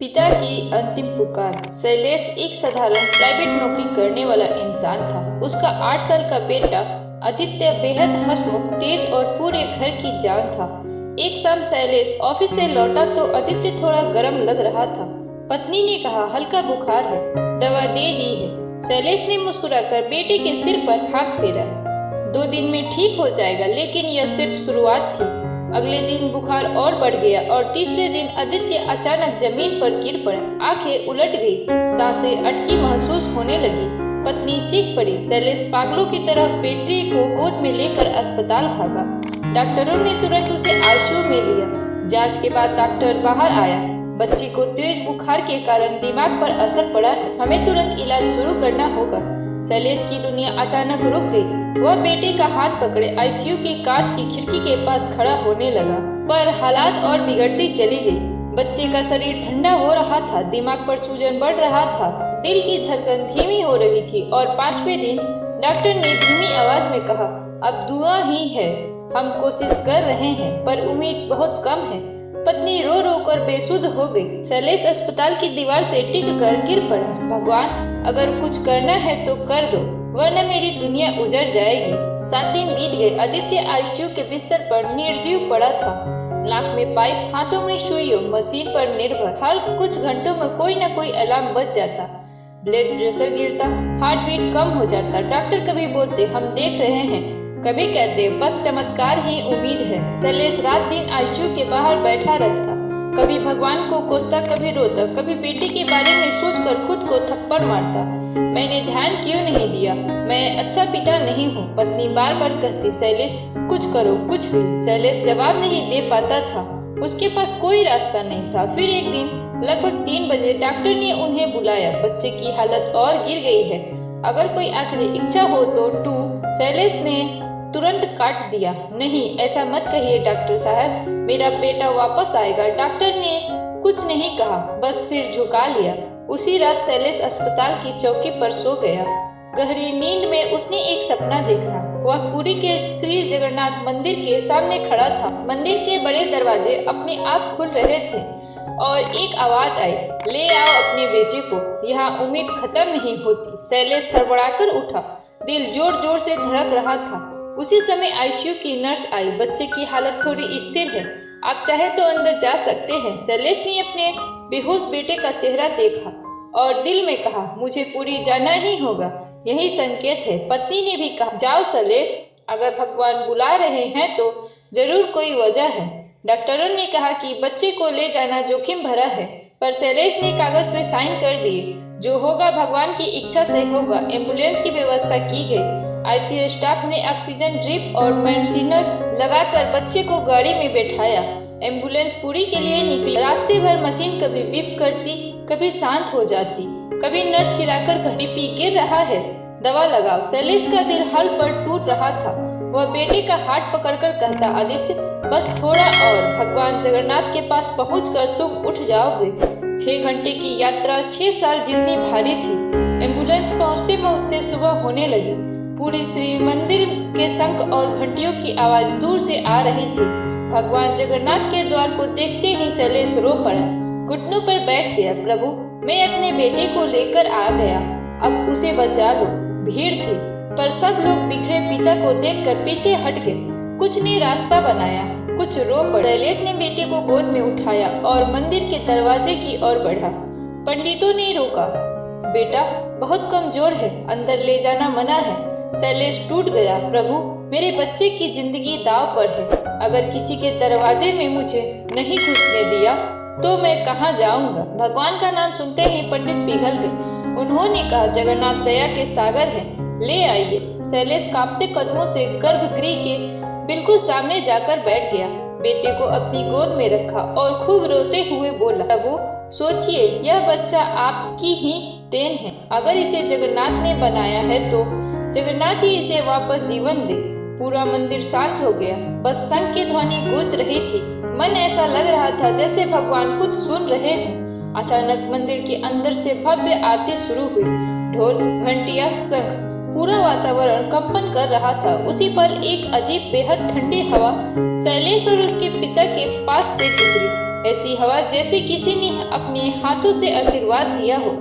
पिता की अंतिम पुकार। शैलेश एक साधारण प्राइवेट नौकरी करने वाला इंसान था। उसका 8 साल का बेटा आदित्य बेहद हंसमुख, तेज और पूरे घर की जान था। एक शाम शैलेश ऑफिस से लौटा तो आदित्य थोड़ा गर्म लग रहा था। पत्नी ने कहा, हल्का बुखार है, दवा दे दी है। शैलेश ने मुस्कुराकर बेटे के सिर पर हाथ फेरा। 2 दिन में ठीक हो जाएगा, लेकिन यह सिर्फ शुरुआत थी। अगले दिन बुखार और बढ़ गया और तीसरे दिन आदित्य अचानक जमीन पर गिर पड़ा। आंखें उलट गई, सांसें अटकी महसूस होने लगी। पत्नी चीख पड़ी। शैलेश पागलों की तरह बेटे को गोद में लेकर अस्पताल भागा। डॉक्टरों ने तुरंत उसे आईसीयू में लिया। जांच के बाद डॉक्टर बाहर आया। बच्चे को तेज बुखार के कारण दिमाग पर असर पड़ा है, हमें तुरंत इलाज शुरू करना होगा। शैलेश की दुनिया अचानक रुक गई। वह बेटे का हाथ पकड़े आईसीयू की कांच की खिड़की के पास खड़ा होने लगा, पर हालात और बिगड़ती चली गई। बच्चे का शरीर ठंडा हो रहा था, दिमाग पर सूजन बढ़ रहा था, दिल की धड़कन धीमी हो रही थी। और 5वें दिन डॉक्टर ने धीमी आवाज में कहा, अब दुआ ही है, हम कोशिश कर रहे हैं, पर उम्मीद बहुत कम है। पत्नी रो रो कर बेसुध हो गई। शैलेश अस्पताल की दीवार से टिक कर गिर पड़ा। भगवान, अगर कुछ करना है तो कर दो, वरना मेरी दुनिया उजड़ जाएगी। 7 दिन बीत गए। आदित्य आईसीयू के बिस्तर पर निर्जीव पड़ा था। नाक में पाइप, हाथों में सुइयों, मशीन पर निर्भर। हर कुछ घंटों में कोई न कोई अलार्म बज जाता, ब्लड प्रेशर गिरता, हार्ट बीट कम हो जाता। डॉक्टर कभी बोलते, हम देख रहे हैं, कभी कहते, बस चमत्कार ही उम्मीद है। शैलेश रात दिन आईसीयू के बाहर बैठा रहता, कभी भगवान को कोसता, कभी रोता, कभी बेटे के बारे में सोचकर खुद को थप्पड़ मारता। मैंने ध्यान क्यों नहीं दिया, मैं अच्छा पिता नहीं हूँ, पत्नी बार बार कहती। शैलेश, कुछ करो, कुछ भी। शैलेश जवाब नहीं दे पाता था, उसके पास कोई रास्ता नहीं था। फिर एक दिन लगभग 3 बजे डॉक्टर ने उन्हें बुलाया। बच्चे की हालत और गिर गई है, अगर कोई आखिरी इच्छा हो तो टू। शैलेश ने तुरंत काट दिया, नहीं, ऐसा मत कहिए डॉक्टर साहब, मेरा बेटा वापस आएगा। डॉक्टर ने कुछ नहीं कहा, बस सिर झुका लिया। उसी रात शैलेश अस्पताल की चौकी पर सो गया। गहरी नींद में उसने एक सपना देखा। वह पुरी के श्री जगन्नाथ मंदिर के सामने खड़ा था। मंदिर के बड़े दरवाजे अपने आप खुल रहे थे और एक आवाज आई, ले आओ अपने बेटे को, यहाँ उम्मीद खत्म नहीं होती। शैलेश हड़बड़ाकर उठा, दिल जोर जोर से धड़क रहा था। उसी समय आईसीयू की नर्स आई। बच्चे की हालत थोड़ी स्थिर है, आप चाहे तो अंदर जा सकते हैं। शैलेश ने अपने बेहोश बेटे का चेहरा देखा और दिल में कहा, मुझे पूरी जाना ही होगा, यही संकेत है। पत्नी ने भी कहा, जाओ शैलेश, अगर भगवान बुला रहे हैं तो जरूर कोई वजह है। डॉक्टरों ने कहा कि बच्चे को ले जाना जोखिम भरा है, पर शैलेश ने कागज पे साइन कर दिए। जो होगा भगवान की इच्छा से होगा। एम्बुलेंस की व्यवस्था की गई। आईसीयू स्टाफ ने ऑक्सीजन ड्रिप और वेंटिलेटर लगाकर बच्चे को गाड़ी में बैठाया। एम्बुलेंस पुरी के लिए निकली। रास्ते भर मशीन कभी बीप करती, कभी शांत हो जाती, कभी नर्स चिल्लाकर कहती, पी गिर रहा है, दवा लगाओ। शैलेश का दिल हल पर टूट रहा था। वह बेटे का हाथ पकड़कर कहता, आदित्य, बस थोड़ा और, भगवान जगन्नाथ के पास पहुंचकर तुम उठ जाओगे। 6 घंटे की यात्रा 6 साल जितनी भारी थी। एम्बुलेंस पहुंचते पहुंचते सुबह होने लगी। पूरी श्री मंदिर के शंख और घंटियों की आवाज दूर से आ रही थी। भगवान जगन्नाथ के द्वार को देखते ही शैलेश रो पड़ा, घुटनों पर बैठ गया। प्रभु, मैं अपने बेटे को लेकर आ गया, अब उसे बचा लो। भीड़ थी, पर सब लोग बिखरे पिता को देखकर पीछे हट गए। कुछ ने रास्ता बनाया, कुछ रो पड़े। शैलेश ने बेटे को गोद में उठाया और मंदिर के दरवाजे की ओर बढ़ा। पंडितों ने रोका, बेटा बहुत कमजोर है, अंदर ले जाना मना है। शैलेश टूट गया, प्रभु, मेरे बच्चे की जिंदगी दाव पर है, अगर किसी के दरवाजे में मुझे नहीं घुसने दिया तो मैं कहाँ जाऊंगा। भगवान का नाम सुनते ही पंडित पिघल गए। उन्होंने कहा, जगन्नाथ दया के सागर हैं, ले आइए। शैलेश कांपते कदमों से गर्भगृह के बिल्कुल सामने जाकर बैठ गया। बेटे को अपनी गोद में रखा और खूब रोते हुए बोला, प्रभु, सोचिए, यह बच्चा आपकी ही देन है, अगर इसे जगन्नाथ ने बनाया है तो जगन्नाथ ही इसे वापस जीवन दे। पूरा मंदिर शांत हो गया, बस शंख की ध्वनि गूंज रही थी। मन ऐसा लग रहा था जैसे भगवान खुद सुन रहे हों। अचानक मंदिर के अंदर से भव्य आरती शुरू हुई। ढोल, घंटियां, शंख, पूरा वातावरण कंपन कर रहा था। उसी पल एक अजीब बेहद ठंडी हवा शैलेश और उसके पिता के पास से गुजरी। ऐसी हवा जैसे किसी ने अपने हाथों से आशीर्वाद दिया हो।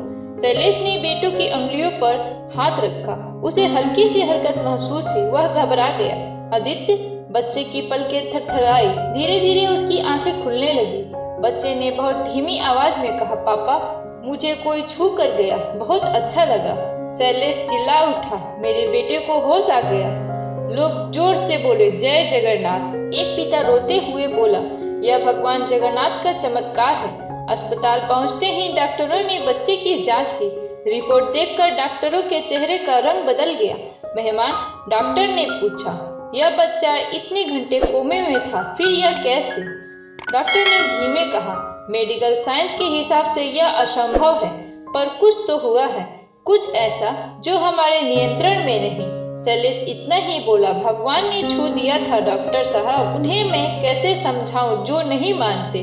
शैलेश ने बेटों की उंगलियों पर हाथ रखा। उसे हल्की सी हरकत महसूस हुई। वह घबरा गया। आदित्य, बच्चे की पलकें थरथराई। धीरे धीरे उसकी आंखें खुलने लगी। बच्चे ने बहुत धीमी आवाज में कहा, पापा, मुझे कोई छू कर गया, बहुत अच्छा लगा। शैलेश चिल्ला उठा, मेरे बेटे को होश आ गया। लोग जोर से बोले, जय जगन्नाथ। एक पिता रोते हुए बोला, यह भगवान जगन्नाथ का चमत्कार है। अस्पताल पहुंचते ही डॉक्टरों ने बच्चे की जांच की। रिपोर्ट देखकर डॉक्टरों के चेहरे का रंग बदल गया। मेहमान, डॉक्टर ने पूछा, यह बच्चा इतने घंटे कोमे में था, फिर यह कैसे? डॉक्टर ने धीमे कहा, मेडिकल साइंस के हिसाब से यह असंभव है, पर कुछ तो हुआ है, कुछ ऐसा जो हमारे नियंत्रण में नहीं। शैलेश इतना ही बोला, भगवान ने छू दिया था डॉक्टर साहब, उन्हें मैं कैसे समझाऊं जो नहीं मानते।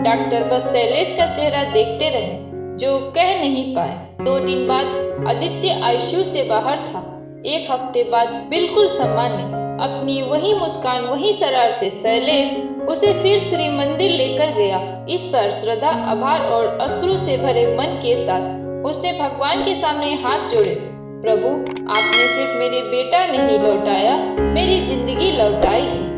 डॉक्टर बस शैलेश का चेहरा देखते रहे, जो कह नहीं पाए। 2 दिन बाद आदित्य आईसीयू से बाहर था। 1 हफ्ते बाद बिल्कुल सामान्य, अपनी वही मुस्कान, वही शरारतें। शैलेश उसे फिर श्री मंदिर लेकर गया, इस बार श्रद्धा, आभार और अश्रु से भरे मन के साथ। उसने भगवान के सामने हाथ जोड़े, प्रभु, आपने सिर्फ मेरे बेटा नहीं लौटाया, मेरी जिंदगी लौटाई है।